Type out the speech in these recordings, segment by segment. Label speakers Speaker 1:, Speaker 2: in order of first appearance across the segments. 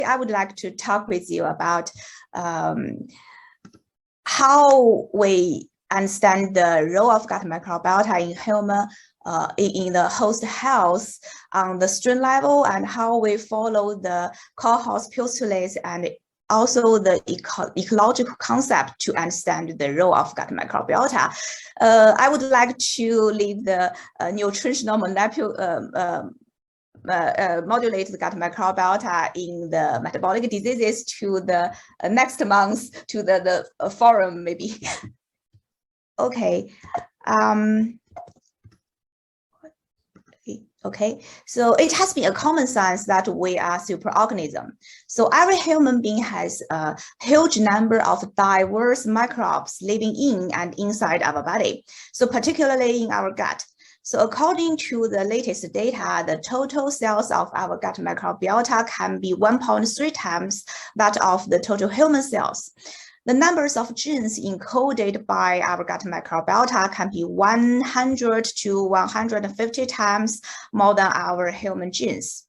Speaker 1: I would like to talk with you about how we understand the role of gut microbiota in human in the host health on the strain level, and how we follow the core host postulates and also the ecological concept to understand the role of gut microbiota. I would like to leave the nutritional modulate the gut microbiota in the metabolic diseases to the next month to the forum maybe. Okay. Okay, so it has been a common sense that we are superorganism. So every human being has a huge number of diverse microbes living in and inside our body, so particularly in our gut. So according to the latest data, the total cells of our gut microbiota can be 1.3 times that of the total human cells. The numbers of genes encoded by our gut microbiota can be 100 to 150 times more than our human genes.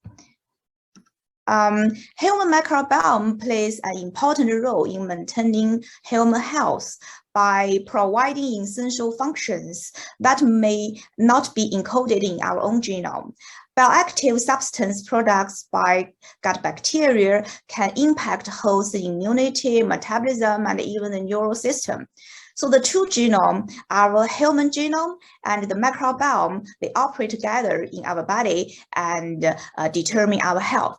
Speaker 1: Human microbiome plays an important role in maintaining human health by providing essential functions that may not be encoded in our own genome. Bioactive substance products by gut bacteria can impact host immunity, metabolism, and even the neural system. So the two genomes, our human genome and the microbiome, they operate together in our body and determine our health.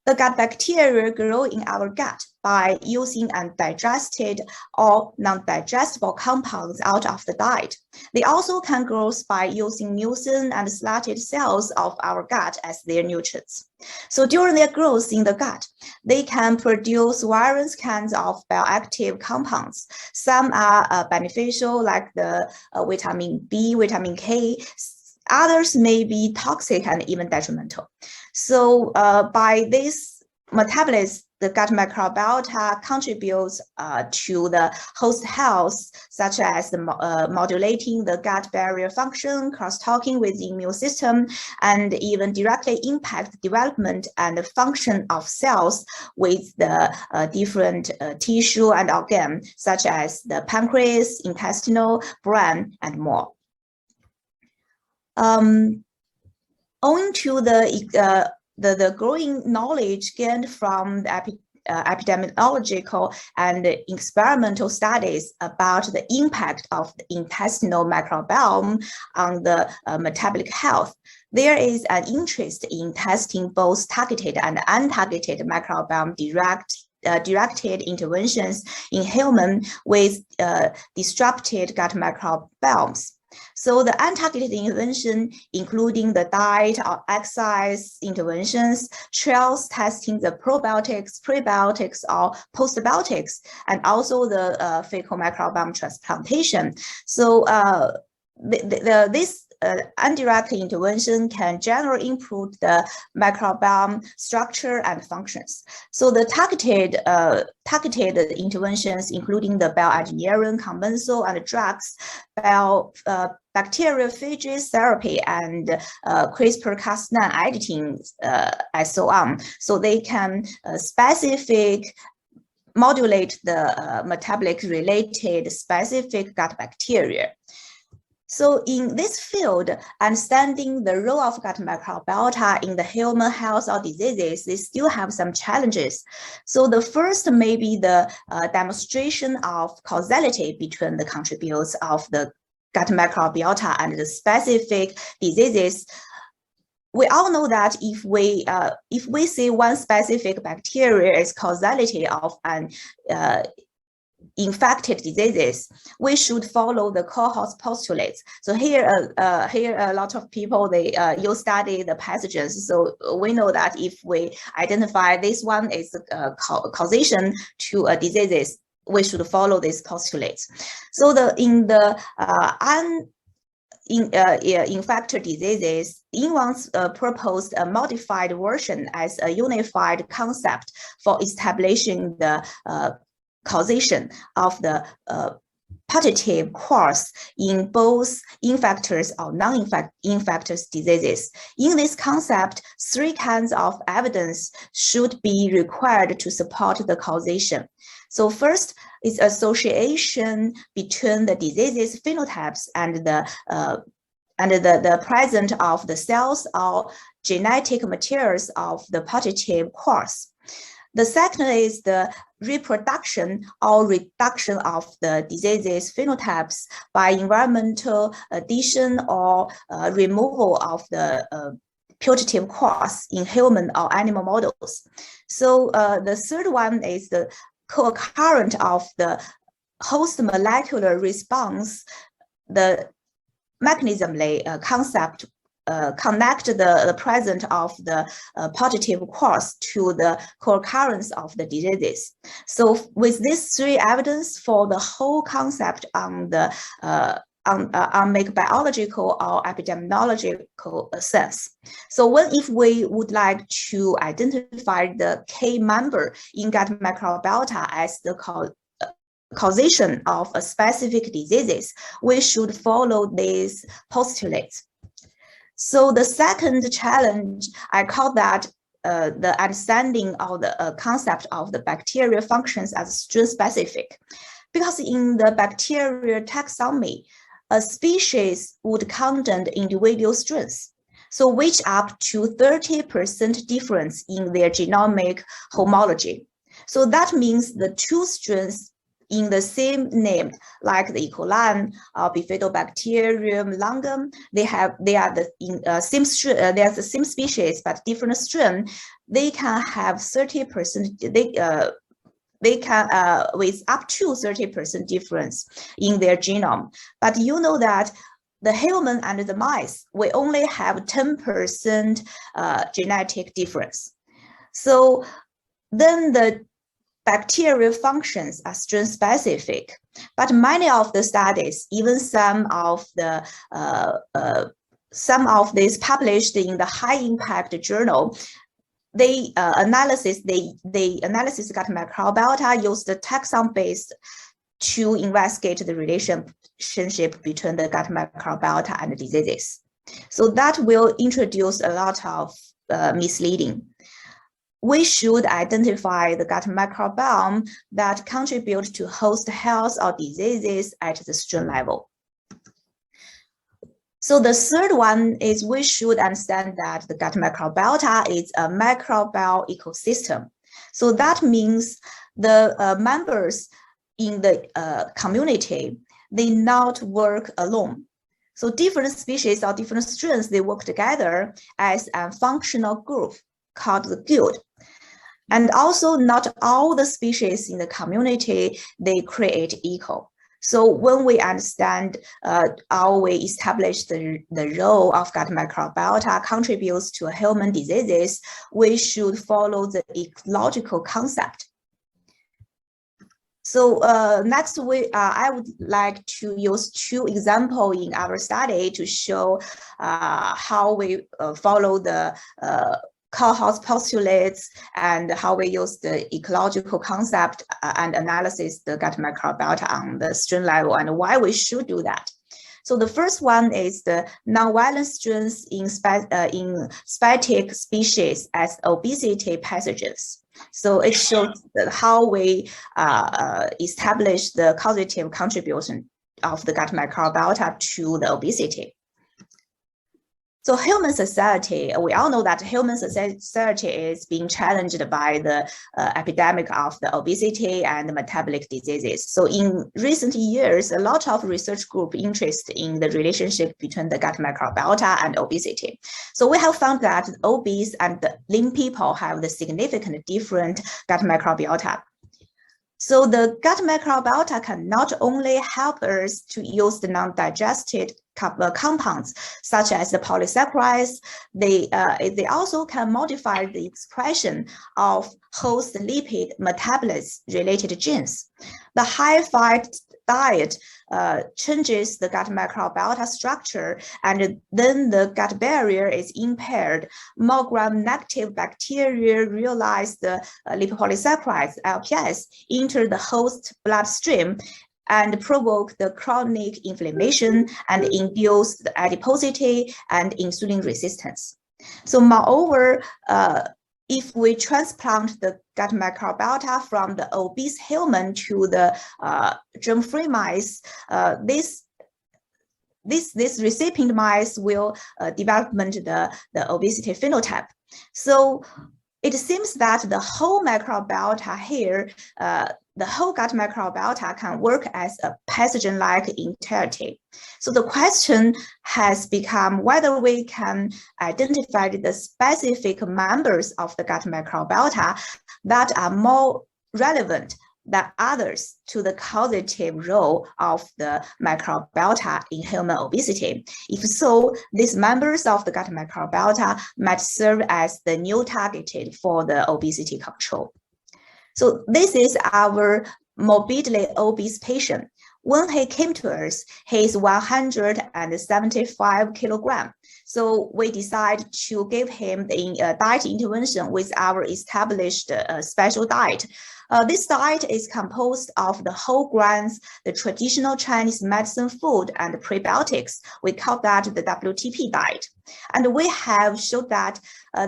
Speaker 1: The gut bacteria grow in our gut by using undigested or non-digestible compounds out of the diet. They also can grow by using mucin and slatted cells of our gut as their nutrients. So during their growth in the gut, they can produce various kinds of bioactive compounds. Some are beneficial, like the vitamin B, vitamin K. Others may be toxic and even detrimental. So by this metabolism, the gut microbiota contributes to the host health, such as the, modulating the gut barrier function, cross-talking with the immune system, and even directly impact the development and the function of cells with the different tissue and organ, such as the pancreas, intestinal, brain, and more. Owing to the growing knowledge gained from the epidemiological and experimental studies about the impact of the intestinal microbiome on the metabolic health, there is an interest in testing both targeted and untargeted microbiome directed interventions in humans with disrupted gut microbiomes. So the untargeted intervention, including the diet or exercise interventions, trials testing the probiotics, prebiotics, or postbiotics, and also the fecal microbiome transplantation. So this undirected intervention can generally improve the microbiome structure and functions. So the targeted interventions, including the bioengineering, conventional, and drugs, bacteriophage therapy, and CRISPR-Cas9 editing, and so on. So they can modulate the metabolic-related specific gut bacteria. So in this field, understanding the role of gut microbiota in the human health or diseases, they still have some challenges. So the first may be the demonstration of causality between the contributes of the gut microbiota and the specific diseases. We all know that if we see one specific bacteria as causality of an infected diseases, we should follow the core host postulates. So here a lot of people, you study the pathogens. So we know that if we identify this one as a causation to a diseases, we should follow these postulates. So infected diseases, Ingwang's proposed a modified version as a unified concept for establishing the causation of the positive course in both infectious or non-infectious diseases. In this concept, three kinds of evidence should be required to support the causation. So first is association between the diseases phenotypes and the presence of the cells or genetic materials of the positive course. The second is the reproduction or reduction of the diseases phenotypes by environmental addition or removal of the putative course in human or animal models. So the third one is the co-occurrence of the host molecular response, the mechanism concept connect the presence of the positive course to the co-occurrence of the diseases. So with these three evidence for the whole concept on the on microbiological or epidemiological sense. So if we would like to identify the key member in gut microbiota as the causation of a specific diseases, we should follow these postulates. So the second challenge, I call that the understanding of the concept of the bacterial functions as strain-specific. Because in the bacterial taxonomy, a species would contain individual strains, so which up to 30% difference in their genomic homology. So that means the two strains in the same name, like the E. coli or Bifidobacterium longum, they are the same strain. They are the same species but different strain. They can have 30%. They can with up to 30% difference in their genome. But you know that the human and the mice, we only have 10% genetic difference. So then the bacterial functions are strain specific, but many of the studies, even some of these published in the high impact journal, they analysis gut microbiota, use the taxon based to investigate the relationship between the gut microbiota and the diseases. So that will introduce a lot of misleading. We should identify the gut microbiome that contribute to host health or diseases at the strain level. So the third one is we should understand that the gut microbiota is a microbial ecosystem. So that means the members in the community, they not work alone. So different species or different strains, they work together as a functional group called the guild. And also not all the species in the community, they create equal. So when we understand how we establish the role of gut microbiota contributes to human diseases, we should follow the ecological concept. So next, I would like to use two examples in our study to show how we follow the cohort postulates and how we use the ecological concept and analysis the gut microbiota on the strain level and why we should do that. So the first one is the non-violent strains in sphatic species as obesity pathogens. So it shows how we establish the causative contribution of the gut microbiota to the obesity. So human society, we all know that human society is being challenged by the epidemic of the obesity and metabolic diseases. So in recent years, a lot of research group interest in the relationship between the gut microbiota and obesity. So we have found that obese and lean people have the significant different gut microbiota. So the gut microbiota can not only help us to use the non-digested compounds, such as the polysaccharides, they also can modify the expression of host lipid metabolism-related genes. The high-fat diet changes the gut microbiota structure, and then the gut barrier is impaired. More gram-negative bacteria realize the lipopolysaccharides, LPS, enter the host bloodstream, and provoke the chronic inflammation and induce the adiposity and insulin resistance. So moreover, if we transplant the gut microbiota from the obese human to the germ-free mice, this recipient mice will develop the obesity phenotype. So it seems that the whole microbiota here, the whole gut microbiota can work as a pathogen-like entirety. So the question has become whether we can identify the specific members of the gut microbiota that are more relevant than others to the causative role of the microbiota in human obesity. If so, these members of the gut microbiota might serve as the new targeted for the obesity control. So this is our morbidly obese patient. When he came to us, he is 175 kilograms. So we decided to give him the diet intervention with our established special diet. This diet is composed of the whole grains, the traditional Chinese medicine food, and prebiotics. We call that the WTP diet. And we have showed that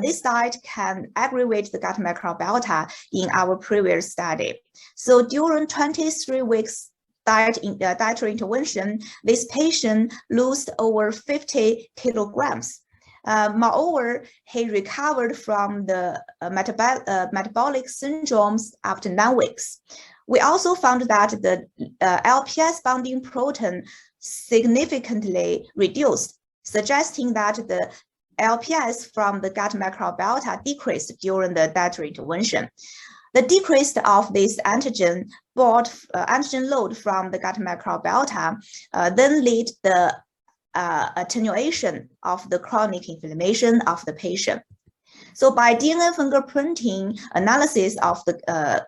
Speaker 1: this diet can aggravate the gut microbiota in our previous study. So during 23 weeks dietary intervention, this patient lost over 50 kilograms. Moreover, he recovered from the metabolic syndromes after 9 weeks. We also found that the LPS binding protein significantly reduced, suggesting that the LPS from the gut microbiota decreased during the dietary intervention. The decrease of this antigen brought antigen load from the gut microbiota then lead the attenuation of the chronic inflammation of the patient. So by DNA fingerprinting analysis of the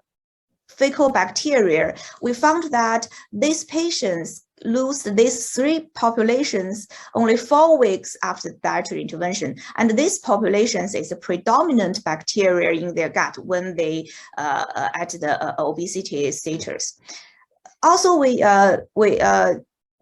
Speaker 1: fecal bacteria, we found that these patients lose these 3 populations only 4 weeks after dietary intervention. And these populations is a predominant bacteria in their gut when they at the obesity status. Also,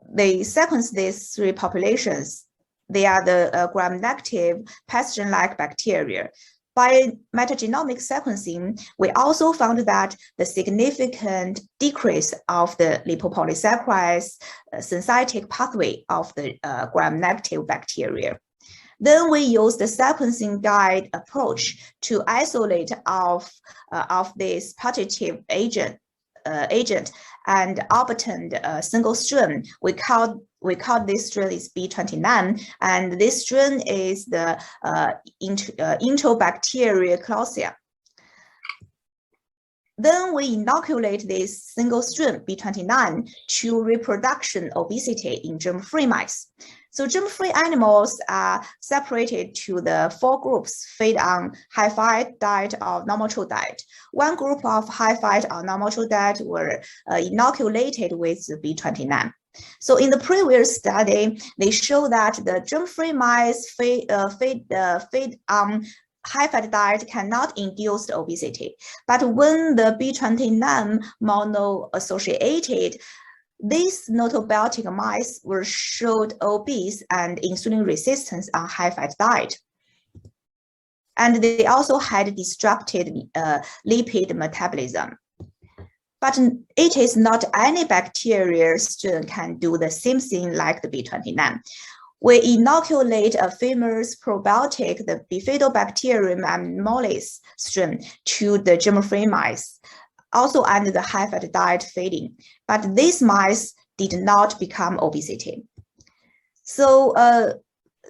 Speaker 1: they sequence these 3 populations. They are the gram-negative pathogen-like bacteria. By metagenomic sequencing, we also found that the significant decrease of the lipopolysaccharides synthetic pathway of the gram-negative bacteria. Then we use the sequencing guide approach to isolate of this positive agent and obtained a single strain. We call this strain is B29, and this strain is the Enterobacteria clausia. Then we inoculate this single strain B29 to reproduction obesity in germ-free mice. So germ-free animals are separated to the 4 groups fed on high-fat diet or normal diet. One group of high-fat or normal diet were inoculated with B29. So in the previous study, they show that the germ-free mice fed on high-fat diet cannot induce obesity. But when the B29 mono-associated, these notobiotic mice were showed obese and insulin resistance on high-fat diet. And they also had disrupted lipid metabolism. But it is not any bacteria strain can do the same thing like the B29. We inoculate a famous probiotic, the Bifidobacterium mollis strain, to the germ-free mice, also under the high-fat diet feeding. But these mice did not become obesity. So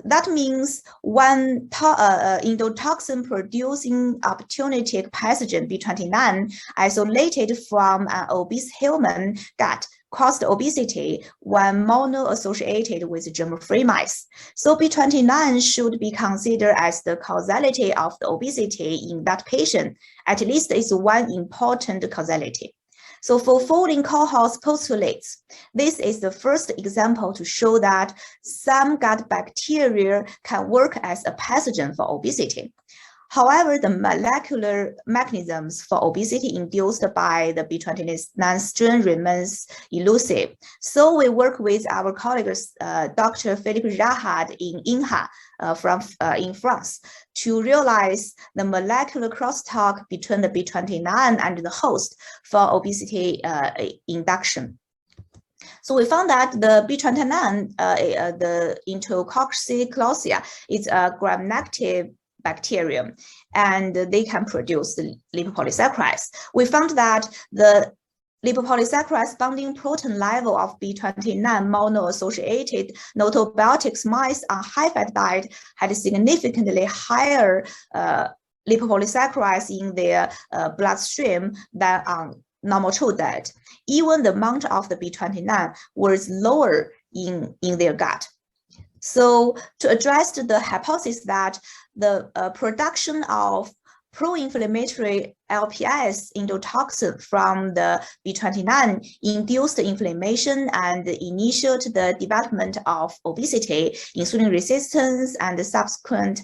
Speaker 1: that means one endotoxin-producing opportunistic pathogen B29 isolated from an obese human gut caused obesity when mono-associated with germ-free mice. So B29 should be considered as the causality of the obesity in that patient. At least it's one important causality. So for following cohorts postulates, this is the first example to show that some gut bacteria can work as a pathogen for obesity. However, the molecular mechanisms for obesity induced by the B29 strain remains elusive. So we work with our colleagues, Dr. Philippe Rahad in INHA in France, to realize the molecular crosstalk between the B29 and the host for obesity induction. So we found that the B29, the Enterococci is a gram-negative bacterium, and they can produce the lipopolysaccharides. We found that the lipopolysaccharides binding protein level of B29 mono-associated notobiotics mice on high-fat diet had significantly higher lipopolysaccharides in their bloodstream than on normal chow diet. Even the amount of the B29 was lower in their gut. So to address the hypothesis that the production of pro-inflammatory LPS endotoxin from the B29 induced inflammation and initiated the development of obesity, insulin resistance, and subsequent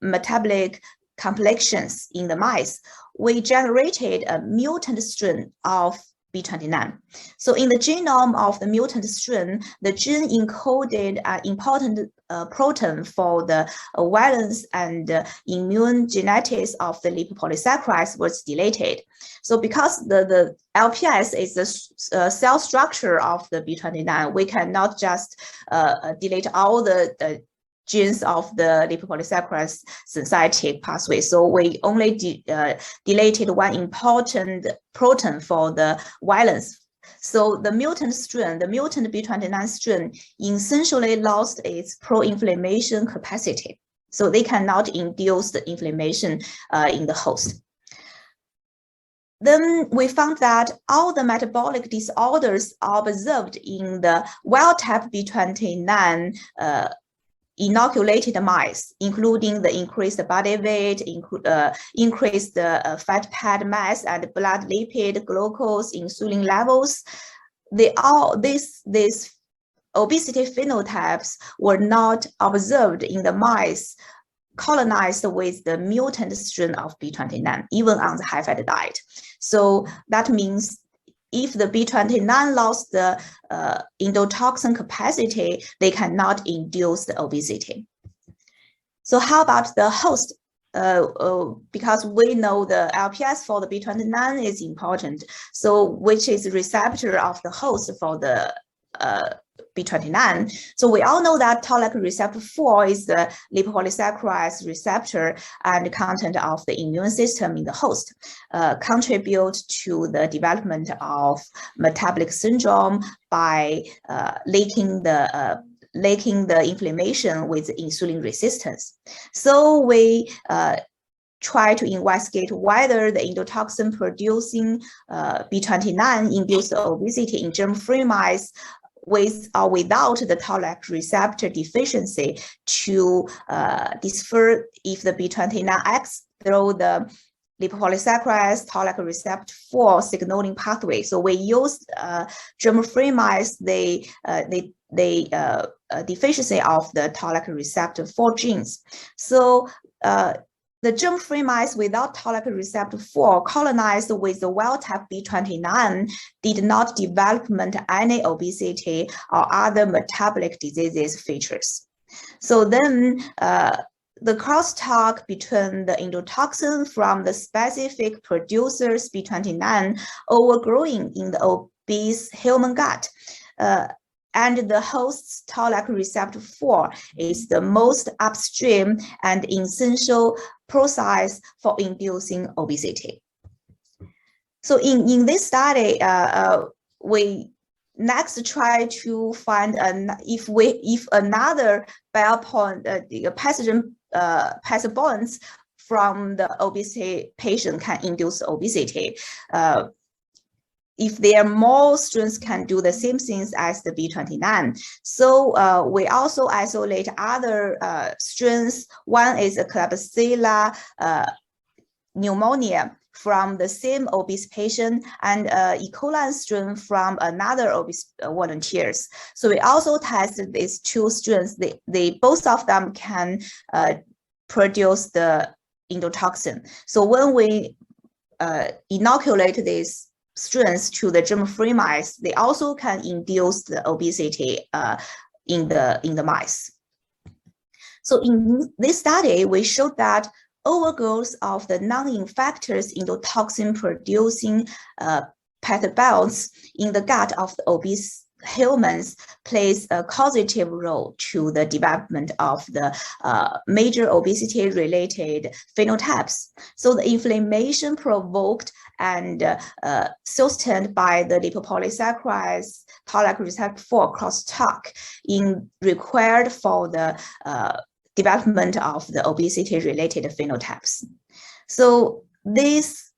Speaker 1: metabolic complications in the mice, we generated a mutant strain of B29. So in the genome of the mutant strain, the gene encoded an important protein for the valence and immune genetics of the lipopolysaccharides was deleted. So because the LPS is the cell structure of the B29, we cannot just delete all the genes of the lipopolysaccharides synthetic pathway. So we only deleted one important protein for the valence. So the mutant strain, the mutant B29 strain, essentially lost its pro-inflammation capacity. So they cannot induce the inflammation in the host. Then we found that all the metabolic disorders observed in the wild-type B29 inoculated mice, including the increased body weight, increased fat pad mass, and blood lipid, glucose, insulin levels. These obesity phenotypes were not observed in the mice colonized with the mutant strain of B29, even on the high-fat diet. So that means if the B29 lost the endotoxin capacity, they cannot induce the obesity. So how about the host? Because we know the LPS for the B29 is important. So which is the receptor of the host for the B29. So we all know that toll-like receptor 4 is the lipopolysaccharides receptor and the content of the immune system in the host, contribute to the development of metabolic syndrome by linking the inflammation with insulin resistance. So we try to investigate whether the endotoxin producing B29 induced obesity in germ-free mice with or without the toll-like receptor deficiency to decipher if the B29 acts through the lipopolysaccharides toll-like receptor 4 signaling pathway. So we used germ-free mice, they deficiency of the toll-like receptor 4 genes. So the germ-free mice without toll-like receptor 4 colonized with the wild-type B29 did not develop any obesity or other metabolic diseases features. So then the crosstalk between the endotoxin from the specific producers B29 overgrowing in the obese human gut and the host's toll-like receptor 4 is the most upstream and essential process for inducing obesity. So in this study, we next try to find if another pathogens from the obesity patient can induce obesity. If there are more strains can do the same things as the B29. So we also isolate other strains. One is a Klebsiella pneumonia from the same obese patient and E. coli strain from another obese volunteers. So we also tested these two strains. They both of them can produce the endotoxin. So when we inoculate these strains to the germ-free mice, they also can induce the obesity in the mice. So in this study, we showed that overgrowth of the non-infectious endotoxin-producing pathogens in the gut of the obese humans plays a causative role to the development of the major obesity-related phenotypes. So the inflammation provoked and sustained by the lipopolysaccharides toll-like receptor 4 crosstalk required for the development of the obesity-related phenotypes. So this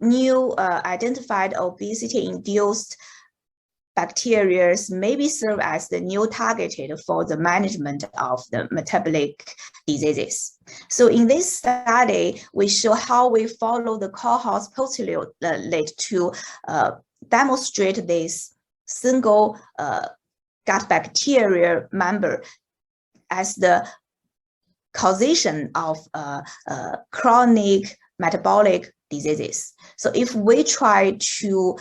Speaker 1: new identified obesity-induced bacteria maybe serve as the new targeted for the management of the metabolic diseases. So in this study, we show how we follow the cohort's postulate to demonstrate this single gut bacteria member as the causation of chronic metabolic diseases. So if we try to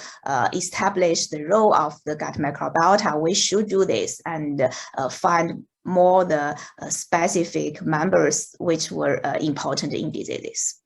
Speaker 1: establish the role of the gut microbiota, we should do this and find more the specific members which were important in diseases.